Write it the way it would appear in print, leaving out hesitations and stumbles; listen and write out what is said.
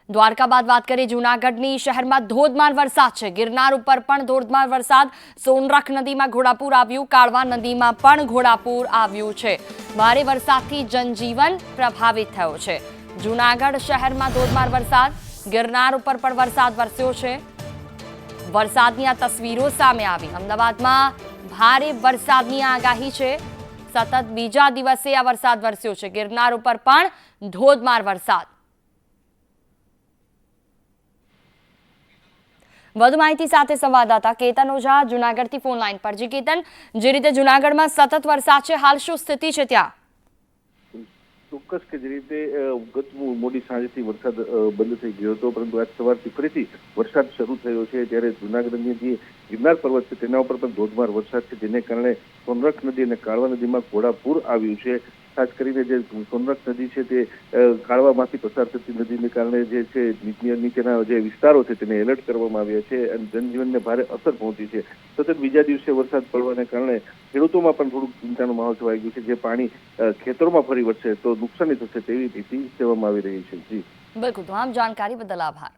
દ્વારકા બાદ વાત કરીએ જૂનાગઢની શહેરમાં ધોધમાર વરસાદ છે। ગિરનાર ઉપર પણ ધોધમાર વરસાદ। સોનરખ નદીમાં ઘોડાપૂર આવ્યું, કાળવા નદીમાં પણ ઘોડાપૂર આવ્યું છે। ભારે વરસાદથી જનજીવન પ્રભાવિત થયો છે। જૂનાગઢ શહેરમાં ધોધમાર વરસાદ, ગિરનાર ઉપર પણ વરસાદ વરસ્યો છે। વરસાદની આ તસવીરો સામે આવી। અમદાવાદમાં ભારે વરસાદની આગાહી છે। સતત બીજા દિવસે આ વરસાદ વરસ્યો છે। ગિરનાર ઉપર પણ ધોધમાર વરસાદ। વધુ માહિતી સાથે સંવાદદાતા કેતન ઓઝા જૂનાગઢથી ફોન લાઈન પર। જી કેતન, જે રીતે જૂનાગઢમાં સતત વરસાદ છે, હાલ શું સ્થિતિ છે ત્યાં? ચોક્કસ કે જે રીતે ગત મોડી સાંજથી વરસાદ બંધ થઈ ગયો હતો, પરંતુ આજ સવારથી ફરીથી વરસાદ શરૂ થયો છે। ત્યારે જૂનાગઢની જે ગિરનાર પર્વત છે તેના ઉપર પણ ધોધમાર વરસાદ છે, જેને કારણે સોનરખ નદી અને કાળવા નદીમાં ઘોડાપૂર આવ્યું છે। ખાસ કરીને જે સોનરખ નદી છે તે કાળવામાંથી પસાર થતી નદીને કારણે જે છે નીચેના જે વિસ્તારો છે તેને એલર્ટ કરવામાં આવ્યા છે અને જનજીવનને ભારે અસર પહોંચી છે। સતત બીજા દિવસે વરસાદ પડવાને કારણે ખેડૂતોમાં પણ થોડુંક ચિંતાનો માહોલ છવાઈ ગયો છે। જે પાણી ખેતરોમાં ફરી વળશે તો નુકસાની થશે તેવી ભીતિ સેવામાં આવી રહી છે। જી બિલકુલ, તમામ જાણકારી બદલ આભાર।